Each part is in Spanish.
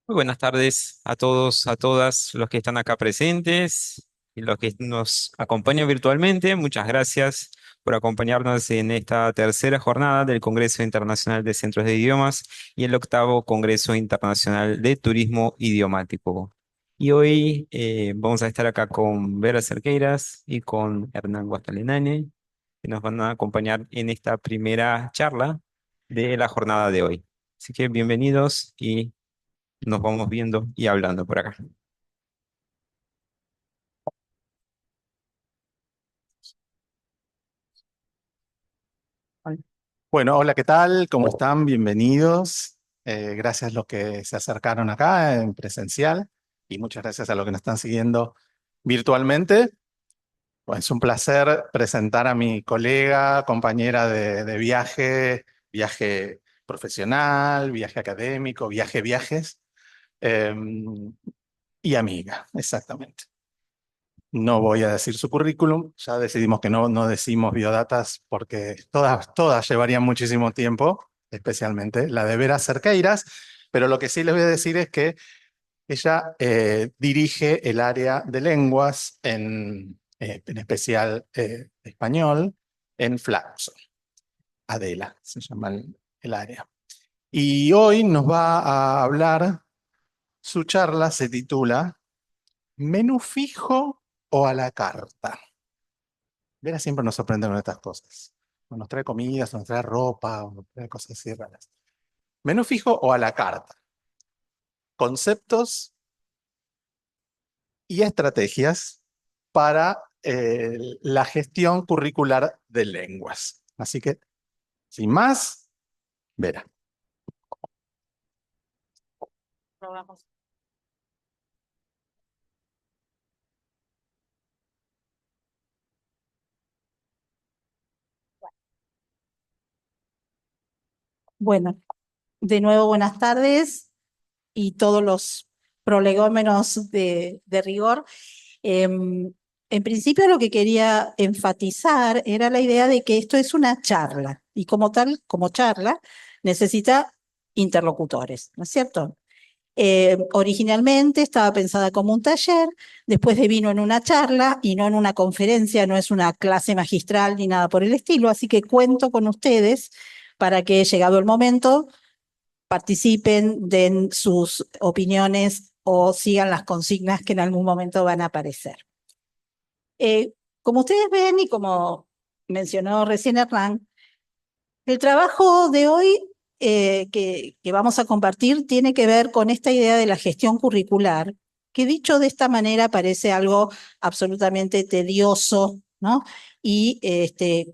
Muy buenas tardes a todos, a todas los que están acá presentes y los que nos acompañan virtualmente. Muchas gracias por acompañarnos en esta tercera jornada del Congreso Internacional de Centros de Idiomas y el octavo Congreso Internacional de Turismo Idiomático. Y hoy vamos a estar acá con Vera Cerqueiras y con Hernán Guastalenane, que nos van a acompañar en esta primera charla de la jornada de hoy. Así que bienvenidos y nos vamos viendo y hablando por acá. Bueno, hola, ¿qué tal? ¿Cómo están? Bienvenidos. Gracias a los que se acercaron acá en presencial y muchas gracias a los que nos están siguiendo virtualmente. Pues es un placer presentar a mi colega, compañera de viaje, viaje profesional, viaje académico, viajes, eh, y amiga, exactamente. No voy a decir su currículum, ya decidimos que no decimos biodatas porque todas llevarían muchísimo tiempo, especialmente la de Vera Cerqueiras, pero lo que sí les voy a decir es que ella dirige el área de lenguas, en especial español, en Flaxo. Adela se llama el área. Y hoy nos va a hablar, su charla se titula ¿Menú fijo o a la carta? Vera siempre nos sorprende con estas cosas. O nos trae comidas, o nos trae ropa, o nos trae cosas así raras. Menú fijo o a la carta. Conceptos y estrategias para la gestión curricular de lenguas. Así que, sin más, Vera. Bueno, de nuevo buenas tardes y todos los prolegómenos de rigor. En principio lo que quería enfatizar era la idea de que esto es una charla y como tal, como charla, necesita interlocutores, ¿no es cierto? Originalmente estaba pensada como un taller, después devino en una charla y no en una conferencia, no es una clase magistral ni nada por el estilo, así que cuento con ustedes para que, llegado el momento, participen, den sus opiniones o sigan las consignas que en algún momento van a aparecer. Como ustedes ven y como mencionó recién Hernán, el trabajo de hoy que vamos a compartir tiene que ver con esta idea de la gestión curricular, que dicho de esta manera parece algo absolutamente tedioso, ¿no? Y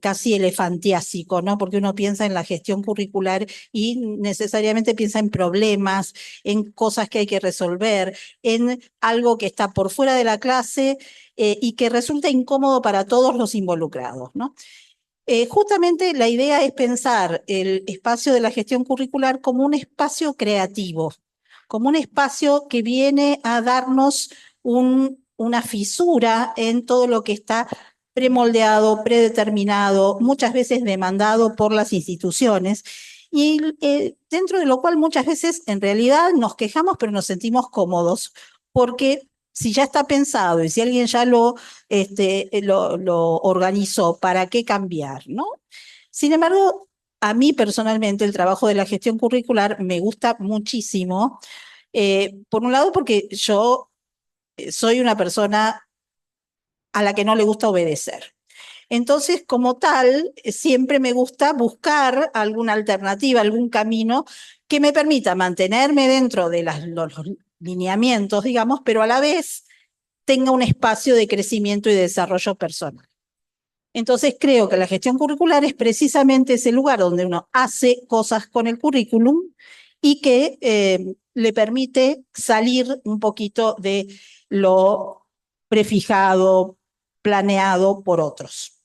casi elefantiásico, ¿no? Porque uno piensa en la gestión curricular y necesariamente piensa en problemas, en cosas que hay que resolver, en algo que está por fuera de la clase y que resulta incómodo para todos los involucrados, ¿no? Justamente la idea es pensar el espacio de la gestión curricular como un espacio creativo, como un espacio que viene a darnos una fisura en todo lo que está premoldeado, predeterminado, muchas veces demandado por las instituciones, y dentro de lo cual muchas veces en realidad nos quejamos, pero nos sentimos cómodos, porque si ya está pensado y si alguien ya lo organizó, ¿para qué cambiar, no? Sin embargo, a mí personalmente el trabajo de la gestión curricular me gusta muchísimo. Por un lado, porque yo soy una persona a la que no le gusta obedecer. Entonces, como tal, siempre me gusta buscar alguna alternativa, algún camino que me permita mantenerme dentro de los lineamientos, digamos, pero a la vez tenga un espacio de crecimiento y de desarrollo personal. Entonces creo que la gestión curricular es precisamente ese lugar donde uno hace cosas con el currículum y que le permite salir un poquito de lo prefijado, planeado por otros.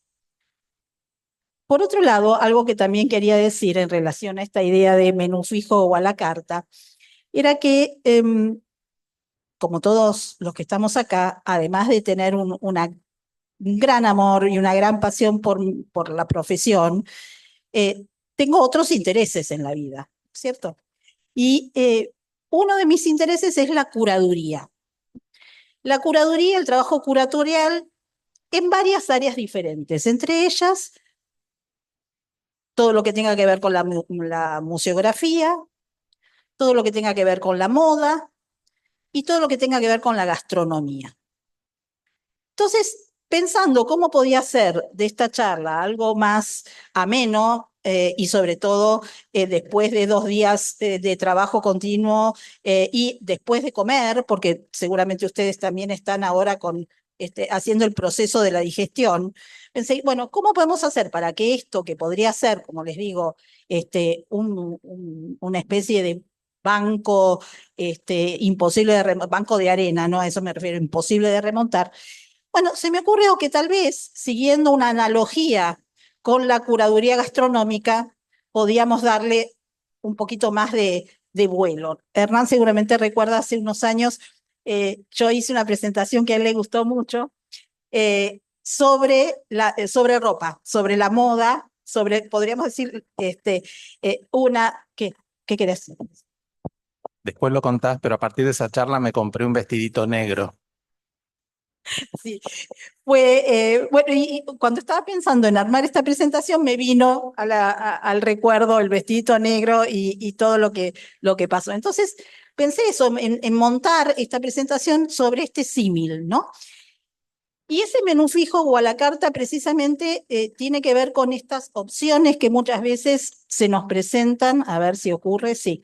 Por otro lado, algo que también quería decir en relación a esta idea de menú fijo o a la carta, era que, como todos los que estamos acá, además de tener un gran amor y una gran pasión por la profesión, tengo otros intereses en la vida, ¿cierto? Y uno de mis intereses es la curaduría. La curaduría, el trabajo curatorial en varias áreas diferentes, entre ellas todo lo que tenga que ver con la museografía, todo lo que tenga que ver con la moda y todo lo que tenga que ver con la gastronomía. Entonces, pensando cómo podía ser de esta charla algo más ameno y sobre todo después de 2 días de trabajo continuo y después de comer, porque seguramente ustedes también están ahora haciendo el proceso de la digestión, pensé, bueno, ¿cómo podemos hacer para que esto que podría ser, como les digo, una especie de banco imposible banco de arena, ¿no? A eso me refiero, imposible de remontar. Bueno, se me ocurrió que tal vez, siguiendo una analogía con la curaduría gastronómica, podíamos darle un poquito más de vuelo. Hernán seguramente recuerda hace unos años, yo hice una presentación que a él le gustó mucho sobre ropa, sobre la moda, podríamos decir, ¿qué querés? Después lo contás, pero a partir de esa charla me compré un vestidito negro. Sí, bueno, y cuando estaba pensando en armar esta presentación, me vino al recuerdo el vestidito negro y todo lo que pasó. Entonces, pensé eso, en montar esta presentación sobre este símil, ¿no? Y ese menú fijo o a la carta precisamente tiene que ver con estas opciones que muchas veces se nos presentan, a ver si ocurre, sí,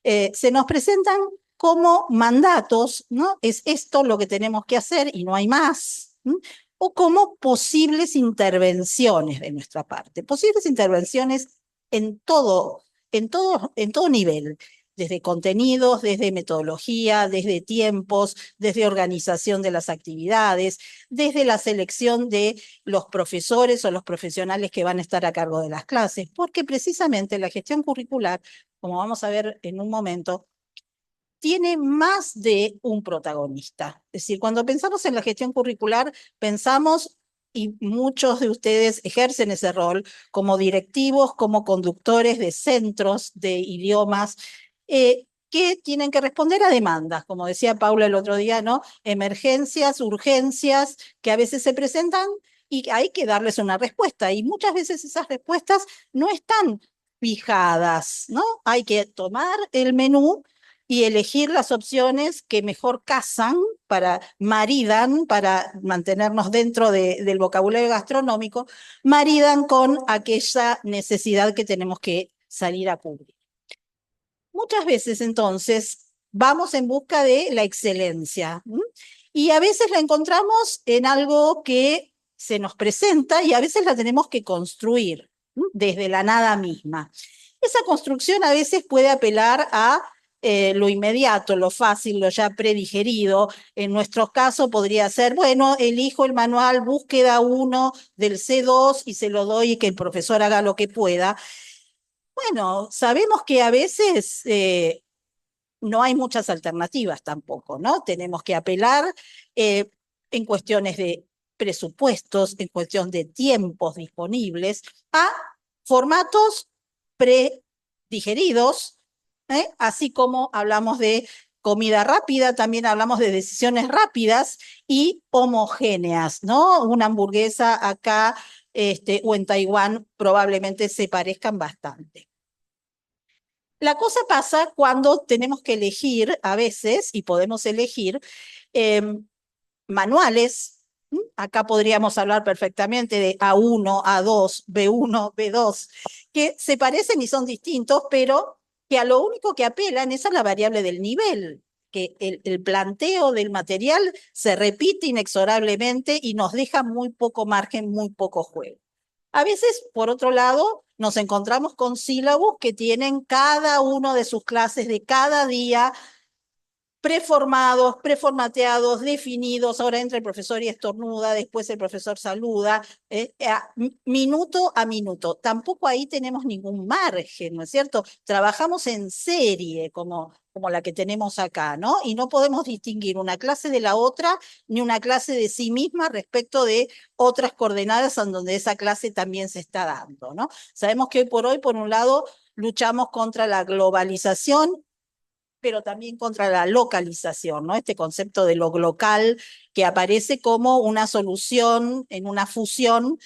se nos presentan como mandatos, ¿no? Es esto lo que tenemos que hacer y no hay más, ¿no? O como posibles intervenciones de nuestra parte, posibles intervenciones en todo nivel, desde contenidos, desde metodología, desde tiempos, desde organización de las actividades, desde la selección de los profesores o los profesionales que van a estar a cargo de las clases, porque precisamente la gestión curricular, como vamos a ver en un momento, tiene más de un protagonista. Es decir, cuando pensamos en la gestión curricular, pensamos, y muchos de ustedes ejercen ese rol, como directivos, como conductores de centros de idiomas, que tienen que responder a demandas, como decía Paula el otro día, ¿no? Emergencias, urgencias, que a veces se presentan y hay que darles una respuesta. Y muchas veces esas respuestas no están fijadas, ¿no? Hay que tomar el menú y elegir las opciones que mejor casan, maridan, para mantenernos dentro del vocabulario gastronómico, maridan con aquella necesidad que tenemos que salir a cubrir. Muchas veces entonces vamos en busca de la excelencia, ¿m? Y a veces la encontramos en algo que se nos presenta y a veces la tenemos que construir, ¿m? Desde la nada misma. Esa construcción a veces puede apelar a lo inmediato, lo fácil, lo ya predigerido. En nuestro caso podría ser, bueno, elijo el manual búsqueda 1 del C2 y se lo doy y que el profesor haga lo que pueda. Bueno, sabemos que a veces no hay muchas alternativas tampoco, ¿no? Tenemos que apelar en cuestiones de presupuestos, en cuestión de tiempos disponibles, a formatos predigeridos, así como hablamos de comida rápida, también hablamos de decisiones rápidas y homogéneas, ¿no? Una hamburguesa acá o en Taiwán probablemente se parezcan bastante. La cosa pasa cuando tenemos que elegir a veces, y podemos elegir, manuales. Acá podríamos hablar perfectamente de A1, A2, B1, B2, que se parecen y son distintos, pero que a lo único que apelan es a la variable del nivel, que el planteo del material se repite inexorablemente y nos deja muy poco margen, muy poco juego. A veces, por otro lado, nos encontramos con sílabos que tienen cada uno de sus clases de cada día preformados, preformateados, definidos. Ahora entra el profesor y estornuda, después el profesor saluda, minuto a minuto. Tampoco ahí tenemos ningún margen, ¿no es cierto? Trabajamos en serie, como la que tenemos acá, ¿no? Y no podemos distinguir una clase de la otra, ni una clase de sí misma respecto de otras coordenadas en donde esa clase también se está dando, ¿no? Sabemos que hoy, por un lado, luchamos contra la globalización pero también contra la localización, ¿no? Este concepto de lo local que aparece como una solución en una fusión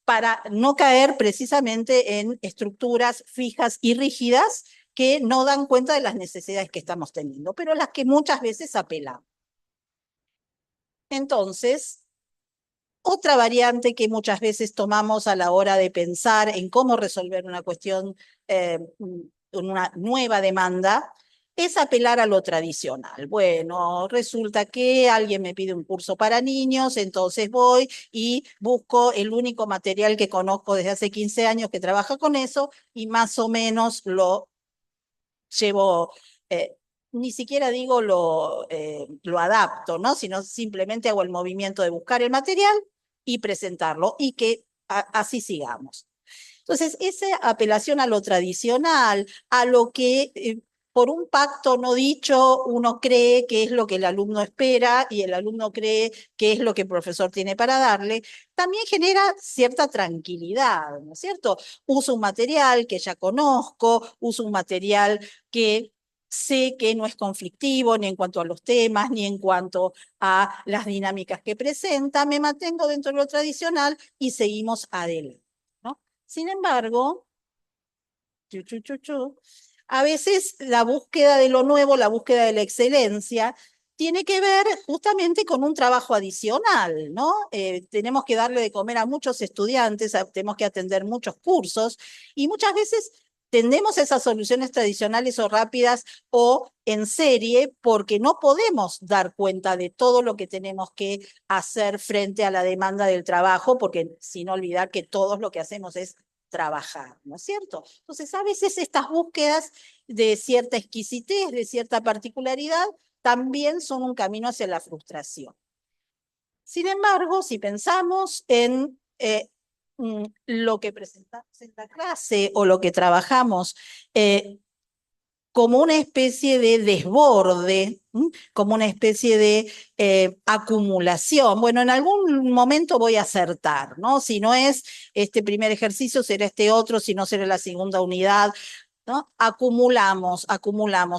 para no caer precisamente en estructuras fijas y rígidas que no dan cuenta de las necesidades que estamos teniendo, pero las que muchas veces apelamos. Entonces, otra variante que muchas veces tomamos a la hora de pensar en cómo resolver una cuestión, una nueva demanda, es apelar a lo tradicional. Bueno, resulta que alguien me pide un curso para niños, entonces voy y busco el único material que conozco desde hace 15 años que trabaja con eso y más o menos lo llevo, ni siquiera digo lo adapto, ¿no? Sino simplemente hago el movimiento de buscar el material y presentarlo y que así sigamos. Entonces, esa apelación a lo tradicional, a lo que por un pacto no dicho uno cree que es lo que el alumno espera y el alumno cree que es lo que el profesor tiene para darle, también genera cierta tranquilidad, ¿no es cierto? Uso un material que ya conozco, uso un material que sé que no es conflictivo ni en cuanto a los temas, ni en cuanto a las dinámicas que presenta, me mantengo dentro de lo tradicional y seguimos adelante, ¿no? Sin embargo, a veces la búsqueda de lo nuevo, la búsqueda de la excelencia, tiene que ver justamente con un trabajo adicional, ¿no? Tenemos que darle de comer a muchos estudiantes, tenemos que atender muchos cursos y muchas veces tendemos a esas soluciones tradicionales o rápidas o en serie porque no podemos dar cuenta de todo lo que tenemos que hacer frente a la demanda del trabajo, porque sin olvidar que todos lo que hacemos es trabajar, ¿no es cierto? Entonces, a veces estas búsquedas de cierta exquisitez, de cierta particularidad, también son un camino hacia la frustración. Sin embargo, si pensamos en lo que presentamos en la clase o lo que trabajamos como una especie de desborde, como una especie de acumulación. Bueno, en algún momento voy a acertar, ¿no? Si no es este primer ejercicio, será este otro, si no será la segunda unidad, ¿no? Acumulamos,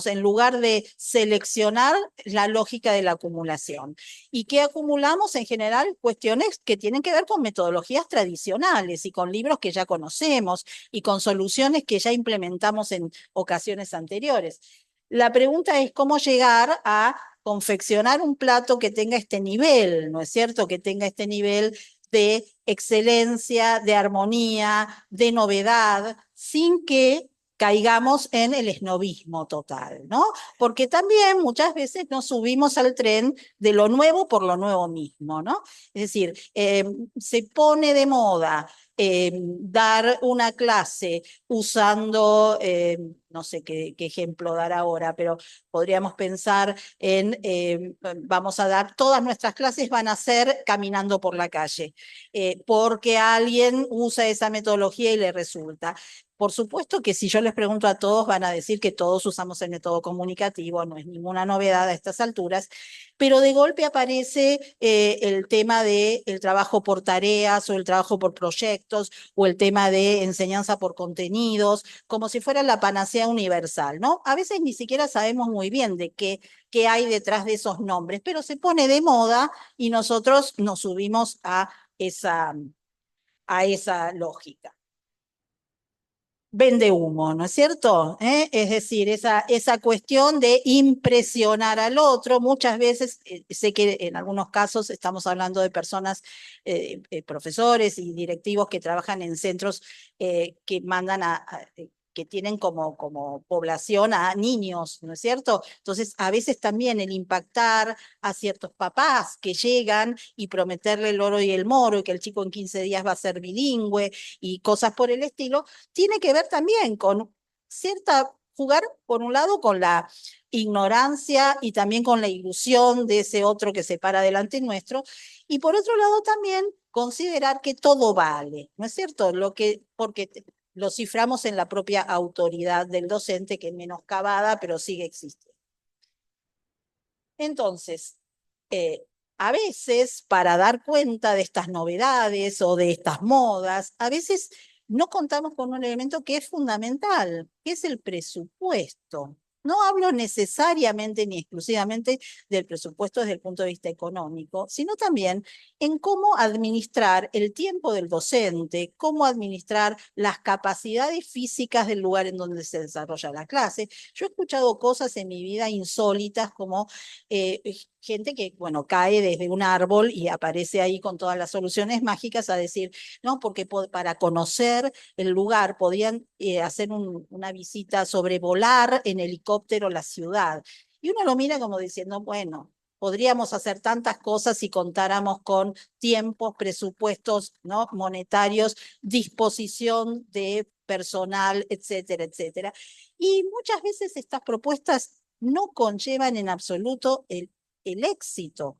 en lugar de seleccionar la lógica de la acumulación. ¿Y qué acumulamos? En general, cuestiones que tienen que ver con metodologías tradicionales y con libros que ya conocemos y con soluciones que ya implementamos en ocasiones anteriores. La pregunta es cómo llegar a confeccionar un plato que tenga este nivel, ¿no es cierto? Que tenga este nivel de excelencia, de armonía, de novedad, sin que caigamos en el esnobismo total, ¿no? Porque también muchas veces nos subimos al tren de lo nuevo por lo nuevo mismo, ¿no? Es decir, se pone de moda dar una clase usando, no sé qué ejemplo dar ahora, pero podríamos pensar en, vamos a dar, todas nuestras clases van a ser caminando por la calle, porque alguien usa esa metodología y le resulta. Por supuesto que si yo les pregunto a todos, van a decir que todos usamos el método comunicativo, no es ninguna novedad a estas alturas, pero de golpe aparece el tema del trabajo por tareas o el trabajo por proyectos o el tema de enseñanza por contenidos, como si fuera la panacea universal, ¿no? A veces ni siquiera sabemos muy bien de qué hay detrás de esos nombres, pero se pone de moda y nosotros nos subimos a esa lógica. Vende humo, ¿no es cierto? Es decir, esa cuestión de impresionar al otro, muchas veces, sé que en algunos casos estamos hablando de personas, profesores y directivos que trabajan en centros que mandan que tienen como población a niños, ¿no es cierto? Entonces, a veces también el impactar a ciertos papás que llegan y prometerle el oro y el moro y que el chico en 15 días va a ser bilingüe y cosas por el estilo, tiene que ver también con jugar por un lado con la ignorancia y también con la ilusión de ese otro que se para delante nuestro, y por otro lado también considerar que todo vale, ¿no es cierto? Porque lo ciframos en la propia autoridad del docente, que es menoscabada, pero sigue existiendo. Entonces, a veces, para dar cuenta de estas novedades o de estas modas, a veces no contamos con un elemento que es fundamental, que es el presupuesto. No hablo necesariamente ni exclusivamente del presupuesto desde el punto de vista económico, sino también en cómo administrar el tiempo del docente, cómo administrar las capacidades físicas del lugar en donde se desarrolla la clase. Yo he escuchado cosas en mi vida insólitas como gente que, bueno, cae desde un árbol y aparece ahí con todas las soluciones mágicas a decir, no, porque para conocer el lugar podían hacer una visita, sobrevolar en helicóptero la ciudad. Y uno lo mira como diciendo, bueno, podríamos hacer tantas cosas si contáramos con tiempos, presupuestos, ¿no?, monetarios, disposición de personal, etcétera, etcétera. Y muchas veces estas propuestas no conllevan en absoluto el éxito.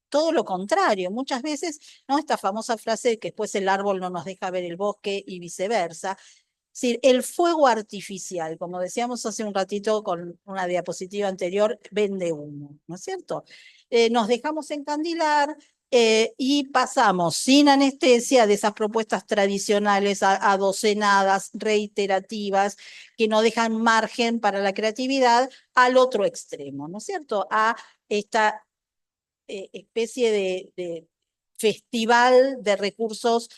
Todo lo contrario, muchas veces, ¿no?, esta famosa frase de que después el árbol no nos deja ver el bosque y viceversa. Es decir, el fuego artificial, como decíamos hace un ratito con una diapositiva anterior, vende humo, ¿no es cierto? Nos dejamos encandilar y pasamos sin anestesia de esas propuestas tradicionales adocenadas, reiterativas, que no dejan margen para la creatividad, al otro extremo, ¿no es cierto? A esta especie de festival de recursos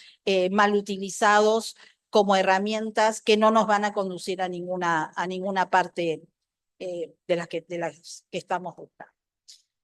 mal utilizados como herramientas que no nos van a conducir a ninguna parte de las que estamos buscando.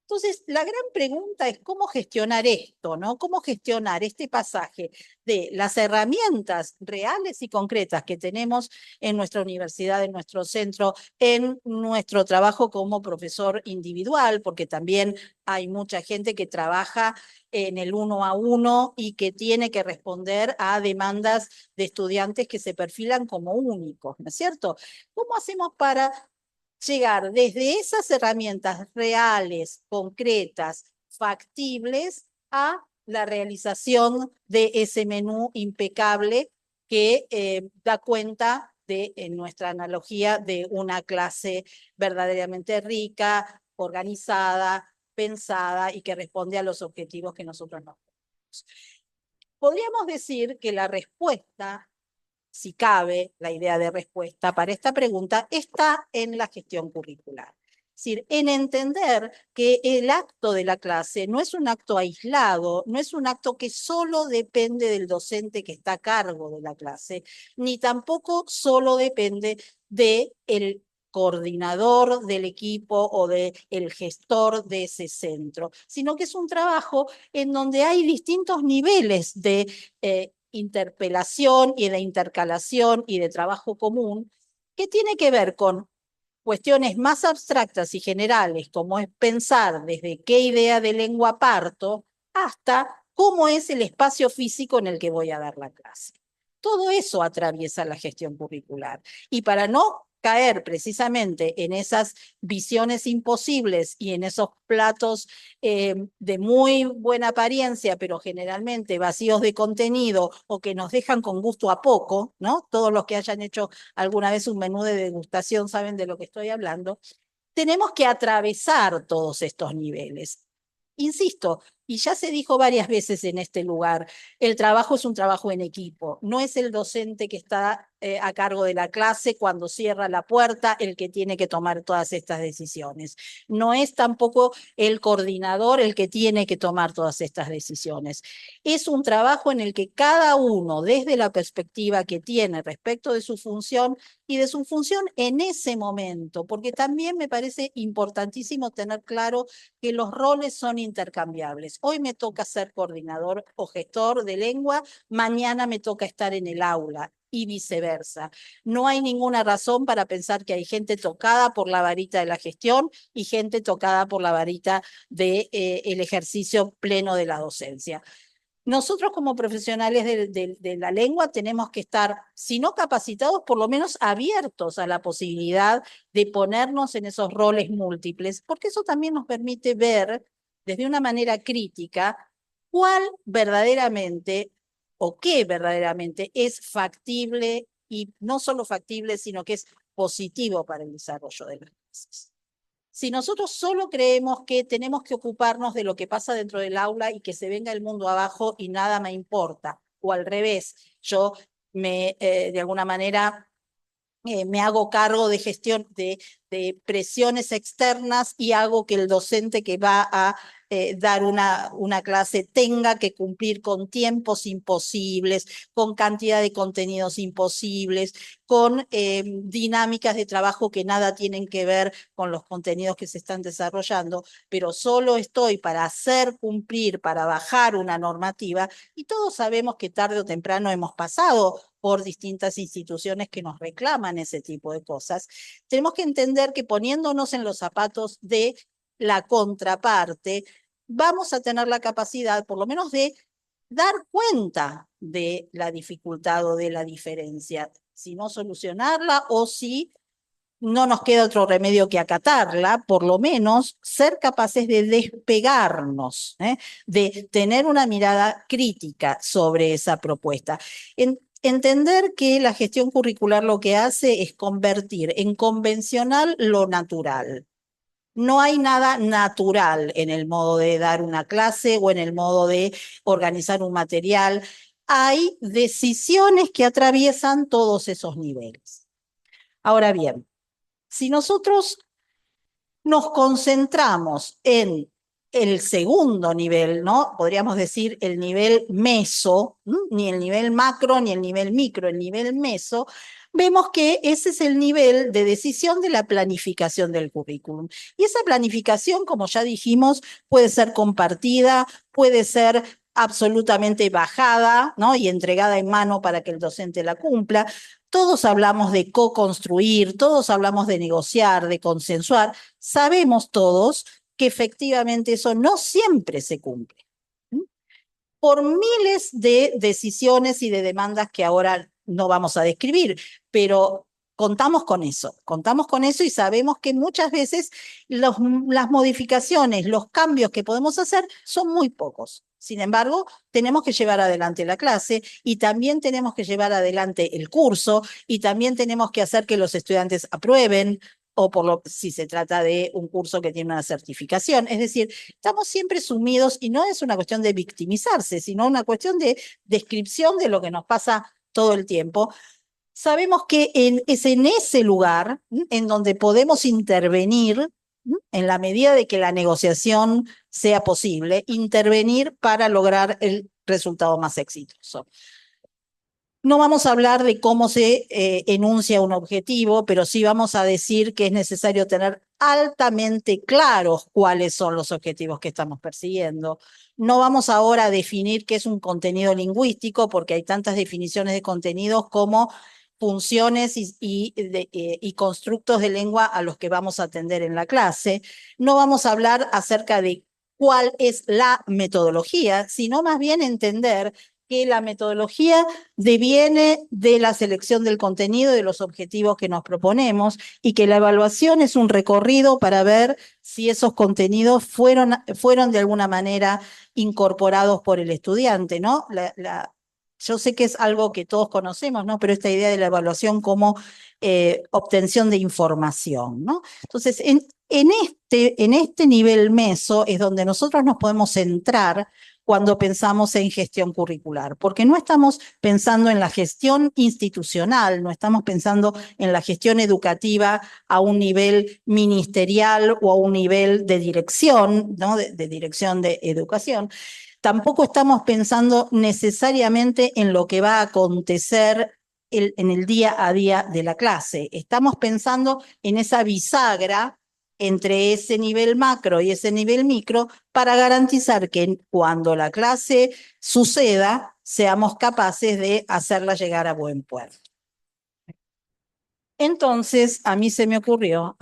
Entonces, la gran pregunta es cómo gestionar esto, ¿no? Cómo gestionar este pasaje de las herramientas reales y concretas que tenemos en nuestra universidad, en nuestro centro, en nuestro trabajo como profesor individual, porque también hay mucha gente que trabaja en el 1 a 1 y que tiene que responder a demandas de estudiantes que se perfilan como únicos, ¿no es cierto? ¿Cómo hacemos para llegar desde esas herramientas reales, concretas, factibles, a la realización de ese menú impecable que da cuenta de, en nuestra analogía, de una clase verdaderamente rica, organizada, pensada y que responde a los objetivos que nosotros nos ponemos? Podríamos decir que la respuesta, si cabe la idea de respuesta para esta pregunta, está en la gestión curricular. Es decir, en entender que el acto de la clase no es un acto aislado, no es un acto que solo depende del docente que está a cargo de la clase, ni tampoco solo depende del coordinador del equipo o del gestor de ese centro, sino que es un trabajo en donde hay distintos niveles de interpelación y de intercalación y de trabajo común, que tiene que ver con cuestiones más abstractas y generales, como es pensar desde qué idea de lengua parto hasta cómo es el espacio físico en el que voy a dar la clase. Todo eso atraviesa la gestión curricular. Y para no caer precisamente en esas visiones imposibles y en esos platos de muy buena apariencia, pero generalmente vacíos de contenido o que nos dejan con gusto a poco, ¿no? Todos los que hayan hecho alguna vez un menú de degustación saben de lo que estoy hablando. Tenemos que atravesar todos estos niveles. Insisto, y ya se dijo varias veces en este lugar, el trabajo es un trabajo en equipo. No es el docente que está a cargo de la clase cuando cierra la puerta el que tiene que tomar todas estas decisiones. No es tampoco el coordinador el que tiene que tomar todas estas decisiones. Es un trabajo en el que cada uno, desde la perspectiva que tiene respecto de su función y de su función en ese momento, porque también me parece importantísimo tener claro que los roles son intercambiables. Hoy me toca ser coordinador o gestor de lengua, mañana me toca estar en el aula y viceversa. No hay ninguna razón para pensar que hay gente tocada por la varita de la gestión y gente tocada por la varita del ejercicio pleno de la docencia. Nosotros como profesionales de la lengua tenemos que estar, si no capacitados, por lo menos abiertos a la posibilidad de ponernos en esos roles múltiples, porque eso también nos permite ver desde una manera crítica cuál verdaderamente o qué verdaderamente es factible y no solo factible, sino que es positivo para el desarrollo de las clases. Si nosotros solo creemos que tenemos que ocuparnos de lo que pasa dentro del aula y que se venga el mundo abajo y nada me importa, o al revés, yo de alguna manera me hago cargo de gestión, de de presiones externas y hago que el docente que va a dar una clase tenga que cumplir con tiempos imposibles, con cantidad de contenidos imposibles, con dinámicas de trabajo que nada tienen que ver con los contenidos que se están desarrollando, pero solo estoy para hacer cumplir, para bajar una normativa, y todos sabemos que tarde o temprano hemos pasado por distintas instituciones que nos reclaman ese tipo de cosas. Tenemos que entender que poniéndonos en los zapatos de la contraparte, vamos a tener la capacidad, por lo menos, de dar cuenta de la dificultad o de la diferencia, si no solucionarla o si no nos queda otro remedio que acatarla, por lo menos ser capaces de despegarnos, de tener una mirada crítica sobre esa propuesta. Entender que la gestión curricular lo que hace es convertir en convencional lo natural. No hay nada natural en el modo de dar una clase o en el modo de organizar un material. Hay decisiones que atraviesan todos esos niveles. Ahora bien, si nosotros nos concentramos en el segundo nivel, ¿no? Podríamos decir el nivel meso, ni el nivel macro ni el nivel micro, el nivel meso, vemos que ese es el nivel de decisión de la planificación del currículum. Y esa planificación, como ya dijimos, puede ser compartida, puede ser absolutamente bajada, ¿no? Y entregada en mano para que el docente la cumpla. Todos hablamos de co-construir, todos hablamos de negociar, de consensuar. Sabemos todos que efectivamente eso no siempre se cumple. Por miles de decisiones y de demandas que ahora no vamos a describir, pero contamos con eso y sabemos que muchas veces las modificaciones, los cambios que podemos hacer son muy pocos. Sin embargo, tenemos que llevar adelante la clase y también tenemos que llevar adelante el curso y también tenemos que hacer que los estudiantes aprueben, o si se trata de un curso que tiene una certificación. Es decir, estamos siempre sumidos, y no es una cuestión de victimizarse, sino una cuestión de descripción de lo que nos pasa todo el tiempo. Sabemos que es en ese lugar en donde podemos intervenir, en la medida de que la negociación sea posible, intervenir para lograr el resultado más exitoso. No vamos a hablar de cómo se enuncia un objetivo, pero sí vamos a decir que es necesario tener altamente claros cuáles son los objetivos que estamos persiguiendo. No vamos ahora a definir qué es un contenido lingüístico, porque hay tantas definiciones de contenidos como funciones y constructos de lengua a los que vamos a atender en la clase. No vamos a hablar acerca de cuál es la metodología, sino más bien entender que la metodología deviene de la selección del contenido y de los objetivos que nos proponemos, y que la evaluación es un recorrido para ver si esos contenidos fueron de alguna manera incorporados por el estudiante, ¿no? Yo sé que es algo que todos conocemos, ¿no? Pero esta idea de la evaluación como obtención de información, ¿no? Entonces, en este nivel meso es donde nosotros nos podemos centrar cuando pensamos en gestión curricular, porque no estamos pensando en la gestión institucional, no estamos pensando en la gestión educativa a un nivel ministerial o a un nivel de dirección, ¿no? de dirección de educación. Tampoco estamos pensando necesariamente en lo que va a acontecer en el día a día de la clase. Estamos pensando en esa bisagra entre ese nivel macro y ese nivel micro para garantizar que cuando la clase suceda, seamos capaces de hacerla llegar a buen puerto. Entonces, a mí se me ocurrió,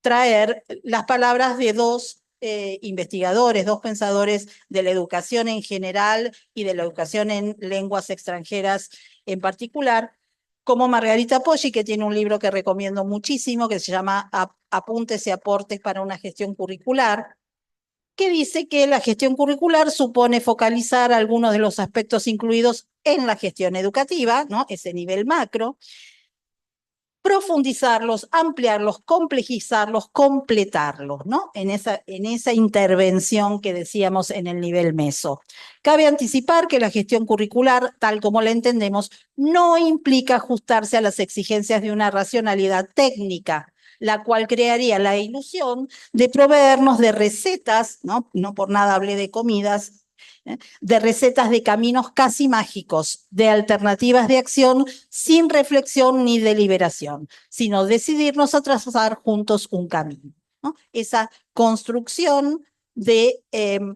traer las palabras de dos investigadores, dos pensadores de la educación en general y de la educación en lenguas extranjeras en particular, como Margarita Poggi, que tiene un libro que recomiendo muchísimo, que se llama Apuntes y aportes para una gestión curricular, que dice que la gestión curricular supone focalizar algunos de los aspectos incluidos en la gestión educativa, ¿no? Ese nivel macro, profundizarlos, ampliarlos, complejizarlos, completarlos, ¿no? En esa intervención que decíamos en el nivel meso. Cabe anticipar que la gestión curricular, tal como la entendemos, no implica ajustarse a las exigencias de una racionalidad técnica, la cual crearía la ilusión de proveernos de recetas, ¿no? No por nada hablé de comidas, de recetas de caminos casi mágicos, de alternativas de acción sin reflexión ni deliberación, sino decidirnos a trazar juntos un camino, ¿no? Esa construcción de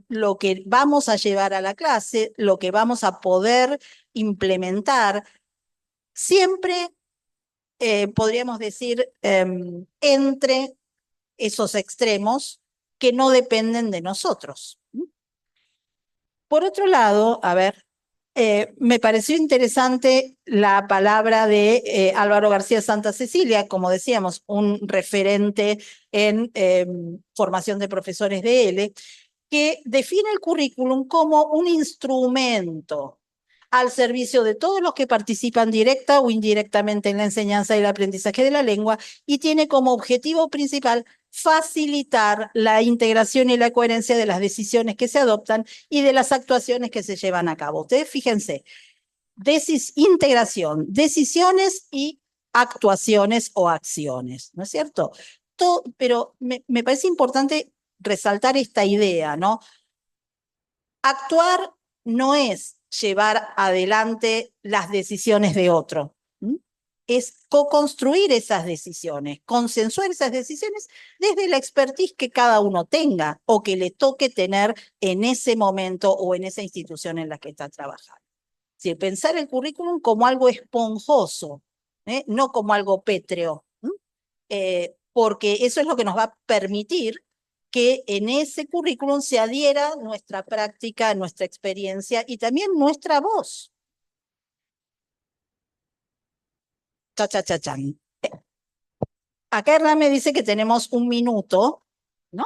lo que vamos a llevar a la clase, lo que vamos a poder implementar, siempre podríamos decir entre esos extremos que no dependen de nosotros. Por otro lado, a ver, me pareció interesante la palabra de Álvaro García Santa Cecilia, como decíamos, un referente en formación de profesores de L, que define el currículum como un instrumento al servicio de todos los que participan directa o indirectamente en la enseñanza y el aprendizaje de la lengua y tiene como objetivo principal facilitar la integración y la coherencia de las decisiones que se adoptan y de las actuaciones que se llevan a cabo. Ustedes fíjense, integración, decisiones y actuaciones o acciones, ¿no es cierto? Pero me parece importante resaltar esta idea, ¿no? Actuar no es llevar adelante las decisiones de otro, es co-construir esas decisiones, consensuar esas decisiones desde la expertise que cada uno tenga o que le toque tener en ese momento o en esa institución en la que está trabajando. Es decir, pensar el currículum como algo esponjoso, no como algo pétreo, porque eso es lo que nos va a permitir que en ese currículum se adhiera nuestra práctica, nuestra experiencia y también nuestra voz. Cha, cha, cha, chan. Acá Hernán me dice que tenemos un minuto, ¿no?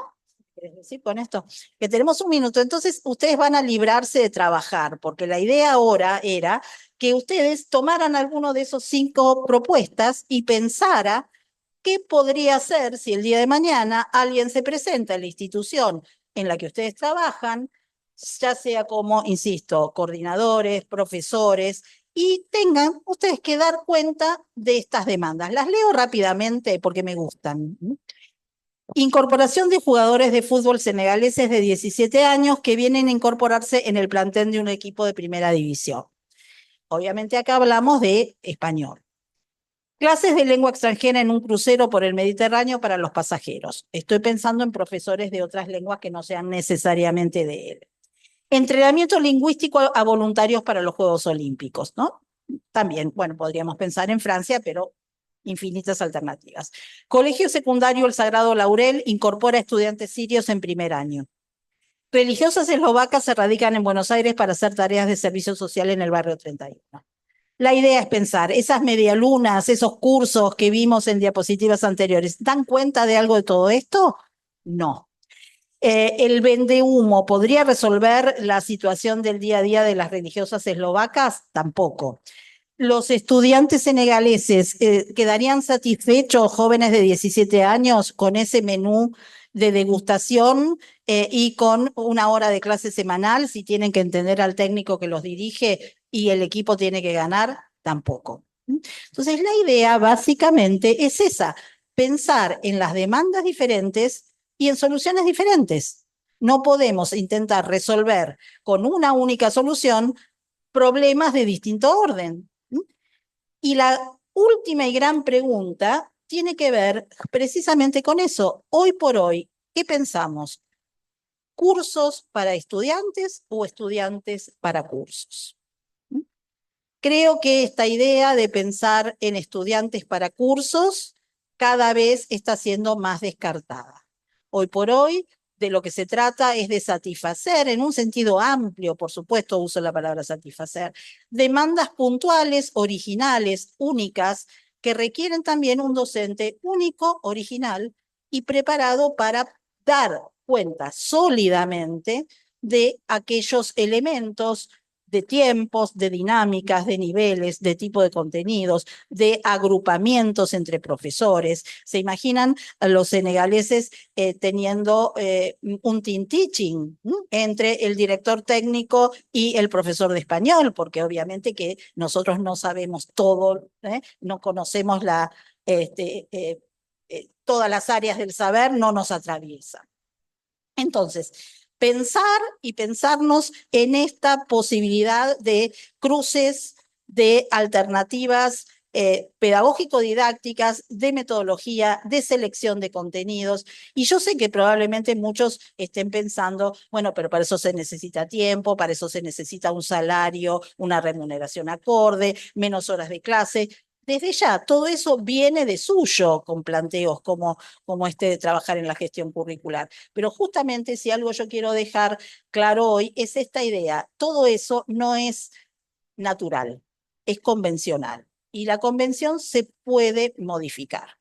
¿Quieres decir con esto? Que tenemos un minuto, entonces ustedes van a librarse de trabajar, porque la idea ahora era que ustedes tomaran alguno de esos 5 propuestas y pensara qué podría ser si el día de mañana alguien se presenta en la institución en la que ustedes trabajan, ya sea como, insisto, coordinadores, profesores, y tengan ustedes que dar cuenta de estas demandas. Las leo rápidamente porque me gustan. Incorporación de jugadores de fútbol senegaleses de 17 años que vienen a incorporarse en el plantel de un equipo de primera división. Obviamente acá hablamos de español. Clases de lengua extranjera en un crucero por el Mediterráneo para los pasajeros. Estoy pensando en profesores de otras lenguas que no sean necesariamente de él. Entrenamiento lingüístico a voluntarios para los Juegos Olímpicos, ¿no? También, bueno, podríamos pensar en Francia, pero infinitas alternativas. Colegio secundario El Sagrado Laurel incorpora estudiantes sirios en primer año. Religiosas eslovacas se radican en Buenos Aires para hacer tareas de servicio social en el barrio 31. La idea es pensar, esas medialunas, esos cursos que vimos en diapositivas anteriores, ¿dan cuenta de algo de todo esto? No. ¿El vendehumo podría resolver la situación del día a día de las religiosas eslovacas? Tampoco. ¿Los estudiantes senegaleses quedarían satisfechos, jóvenes de 17 años, con ese menú de degustación y con una hora de clase semanal, si tienen que entender al técnico que los dirige y el equipo tiene que ganar? Tampoco. Entonces, la idea básicamente es esa, pensar en las demandas diferentes y en soluciones diferentes. No podemos intentar resolver con una única solución problemas de distinto orden. Y la última y gran pregunta tiene que ver precisamente con eso. Hoy por hoy, ¿qué pensamos? ¿Cursos para estudiantes o estudiantes para cursos? Creo que esta idea de pensar en estudiantes para cursos cada vez está siendo más descartada. Hoy por hoy, de lo que se trata es de satisfacer, en un sentido amplio, por supuesto, uso la palabra satisfacer, demandas puntuales, originales, únicas, que requieren también un docente único, original y preparado para dar cuenta sólidamente de aquellos elementos de tiempos, de dinámicas, de niveles, de tipo de contenidos, de agrupamientos entre profesores. ¿Se imaginan a los senegaleses teniendo un team teaching entre el director técnico y el profesor de español? Porque obviamente que nosotros no sabemos todo, no conocemos todas las áreas del saber no nos atraviesan. Entonces, pensar y pensarnos en esta posibilidad de cruces, de alternativas pedagógico-didácticas, de metodología, de selección de contenidos. Y yo sé que probablemente muchos estén pensando, bueno, pero para eso se necesita tiempo, para eso se necesita un salario, una remuneración acorde, menos horas de clase. Desde ya, todo eso viene de suyo con planteos como este de trabajar en la gestión curricular. Pero justamente si algo yo quiero dejar claro hoy es esta idea. Todo eso no es natural, es convencional. Y la convención se puede modificar.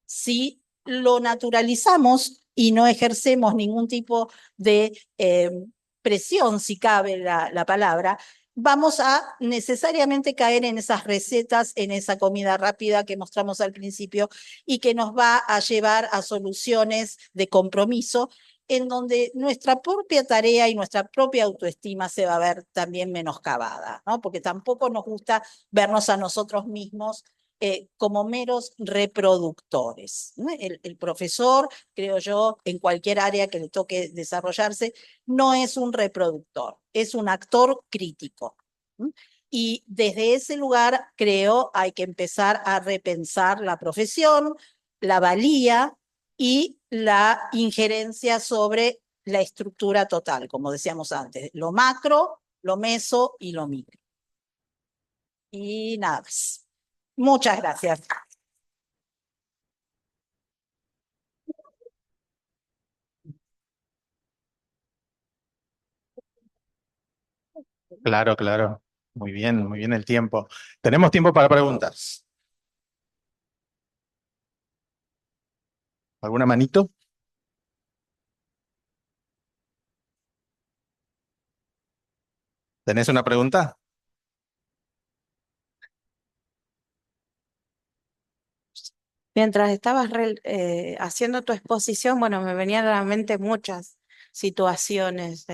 Si lo naturalizamos y no ejercemos ningún tipo de presión, si cabe la palabra, vamos a necesariamente caer en esas recetas, en esa comida rápida que mostramos al principio y que nos va a llevar a soluciones de compromiso en donde nuestra propia tarea y nuestra propia autoestima se va a ver también menoscabada, ¿no? Porque tampoco nos gusta vernos a nosotros mismos como meros reproductores, ¿no? El profesor, creo yo, en cualquier área que le toque desarrollarse, no es un reproductor, es un actor crítico. ¿No? Y desde ese lugar, creo, hay que empezar a repensar la profesión, la valía y la injerencia sobre la estructura total, como decíamos antes, lo macro, lo meso y lo micro. Y nada más. Muchas gracias. Claro, claro. Muy bien el tiempo. Tenemos tiempo para preguntas. ¿Alguna manito? ¿Tenés una pregunta? Mientras estabas haciendo tu exposición, bueno, me venían a la mente muchas situaciones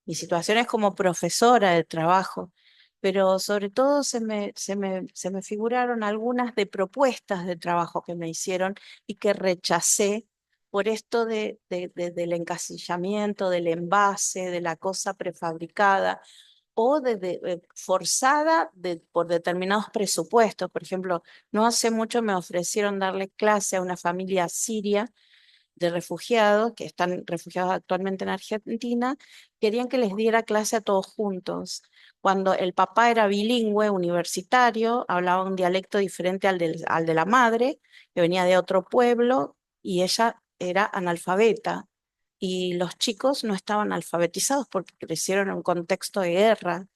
y situaciones como profesora de trabajo, pero sobre todo se me figuraron algunas de propuestas de trabajo que me hicieron y que rechacé por esto del encasillamiento, del envase, de la cosa prefabricada o forzada por determinados presupuestos. Por ejemplo, no hace mucho me ofrecieron darle clase a una familia siria de refugiados, que están refugiados actualmente en Argentina, querían que les diera clase a todos juntos. Cuando el papá era bilingüe, universitario, hablaba un dialecto diferente al de la madre, que venía de otro pueblo, y ella era analfabeta. Y los chicos no estaban alfabetizados porque crecieron en un contexto de guerra.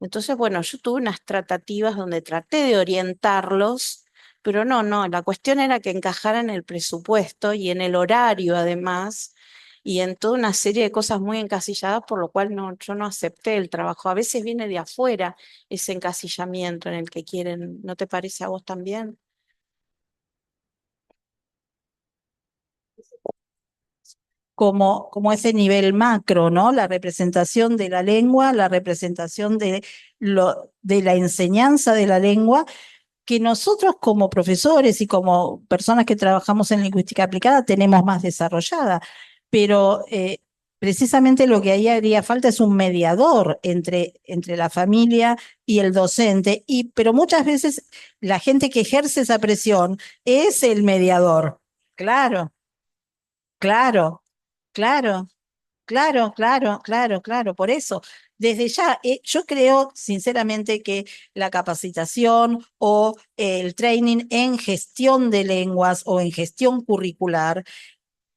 Entonces, bueno, yo tuve unas tratativas donde traté de orientarlos, pero no, la cuestión era que encajara en el presupuesto y en el horario además, y en toda una serie de cosas muy encasilladas, por lo cual no, yo no acepté el trabajo. A veces viene de afuera ese encasillamiento en el que quieren, ¿no te parece a vos también? Como ese nivel macro, ¿no? La representación de la lengua, la representación de la enseñanza de la lengua, que nosotros como profesores y como personas que trabajamos en lingüística aplicada tenemos más desarrollada, pero precisamente lo que ahí haría falta es un mediador entre la familia y el docente, pero muchas veces la gente que ejerce esa presión es el mediador. Claro, claro, claro. Claro. Por eso, desde ya, yo creo sinceramente que la capacitación o el training en gestión de lenguas o en gestión curricular,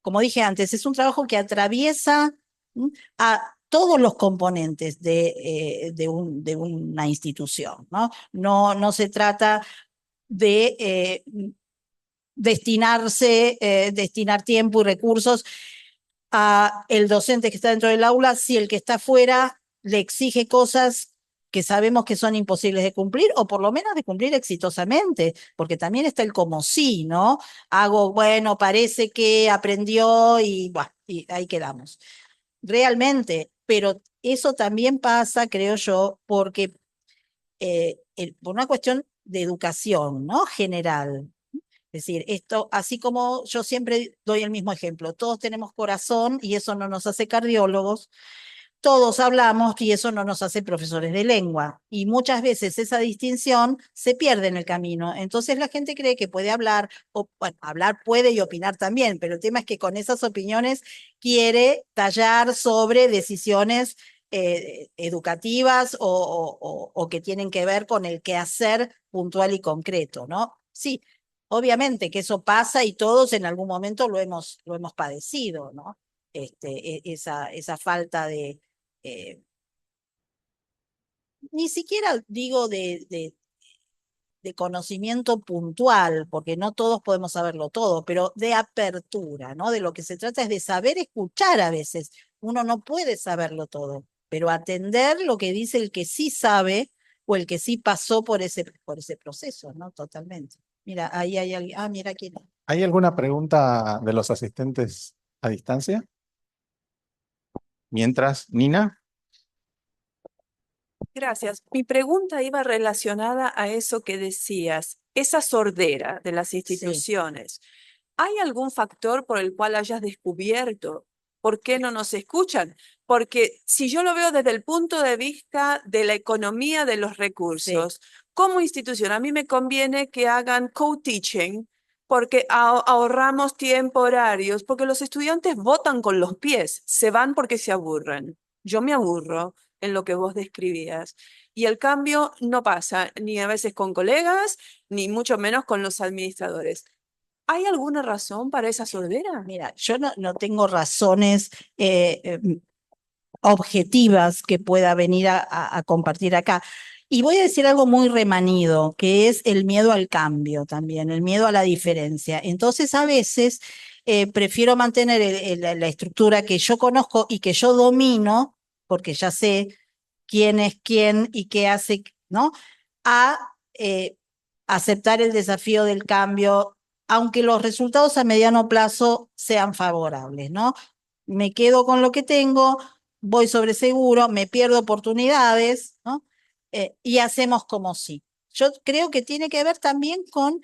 como dije antes, es un trabajo que atraviesa a todos los componentes de una institución, ¿no? No se trata de destinar tiempo y recursos a el docente que está dentro del aula si el que está afuera le exige cosas que sabemos que son imposibles de cumplir o por lo menos de cumplir exitosamente, porque también está el como sí, ¿no? Hago, bueno, parece que aprendió y, bueno, y ahí quedamos. Realmente, pero eso también pasa, creo yo, porque por una cuestión de educación, ¿no? General. Es decir, esto, así como yo siempre doy el mismo ejemplo, todos tenemos corazón y eso no nos hace cardiólogos, todos hablamos y eso no nos hace profesores de lengua. Y muchas veces esa distinción se pierde en el camino. Entonces la gente cree que puede hablar, o bueno, hablar puede y opinar también, pero el tema es que con esas opiniones quiere tallar sobre decisiones educativas o que tienen que ver con el quehacer puntual y concreto, ¿no? Sí, obviamente que eso pasa y todos en algún momento lo hemos padecido, ¿no? Esa falta de, ni siquiera digo de conocimiento puntual, porque no todos podemos saberlo todo, pero de apertura, ¿no? De lo que se trata es de saber escuchar a veces. Uno no puede saberlo todo, pero atender lo que dice el que sí sabe o el que sí pasó por ese proceso, ¿no? Totalmente. Mira, ahí hay alguien. Ah, mira quién es. ¿Hay alguna pregunta de los asistentes a distancia? Mientras, Nina. Gracias. Mi pregunta iba relacionada a eso que decías, esa sordera de las Sí. instituciones. ¿Hay algún factor por el cual hayas descubierto por qué no nos escuchan? Porque si yo lo veo desde el punto de vista de la economía de los recursos, como institución, a mí me conviene que hagan co-teaching porque ahorramos tiempo, horarios, porque los estudiantes votan con los pies, se van porque se aburren. Yo me aburro en lo que vos describías. Y el cambio no pasa ni a veces con colegas, ni mucho menos con los administradores. ¿Hay alguna razón para esa sordera? Mira, yo no tengo razones objetivas que pueda venir a compartir acá. Y voy a decir algo muy remanido, que es el miedo al cambio también, el miedo a la diferencia. Entonces, a veces prefiero mantener la estructura que yo conozco y que yo domino, porque ya sé quién es quién y qué hace, ¿no? A aceptar el desafío del cambio, aunque los resultados a mediano plazo sean favorables, ¿no? Me quedo con lo que tengo, voy sobre seguro, me pierdo oportunidades, ¿no? Y hacemos como sí. Yo creo que tiene que ver también con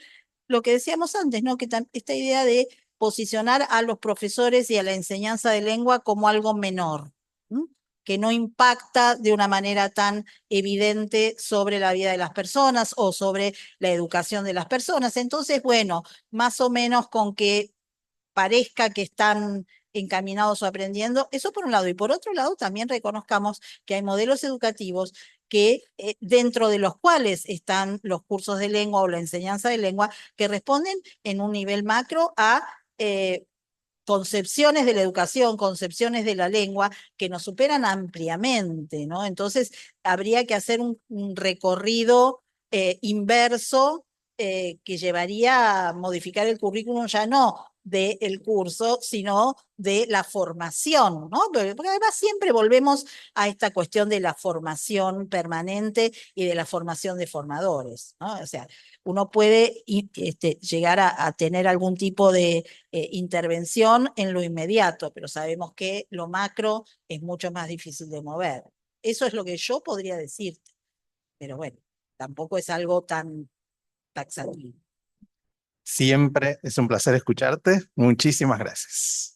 lo que decíamos antes, ¿no? Que esta idea de posicionar a los profesores y a la enseñanza de lengua como algo menor, ¿m? Que no impacta de una manera tan evidente sobre la vida de las personas o sobre la educación de las personas. Entonces, bueno, más o menos con que parezca que están encaminados o aprendiendo, eso por un lado. Y por otro lado, también reconozcamos que hay modelos educativos que dentro de los cuales están los cursos de lengua o la enseñanza de lengua, que responden en un nivel macro a concepciones de la educación, concepciones de la lengua que nos superan ampliamente, ¿no? Entonces, habría que hacer un recorrido inverso que llevaría a modificar el currículum ya no del curso, sino de la formación, ¿no? Porque además siempre volvemos a esta cuestión de la formación permanente y de la formación de formadores, ¿no? O sea, uno puede llegar a tener algún tipo de intervención en lo inmediato, pero sabemos que lo macro es mucho más difícil de mover. Eso es lo que yo podría decirte, pero bueno, tampoco es algo tan taxativo. Siempre es un placer escucharte. Muchísimas gracias.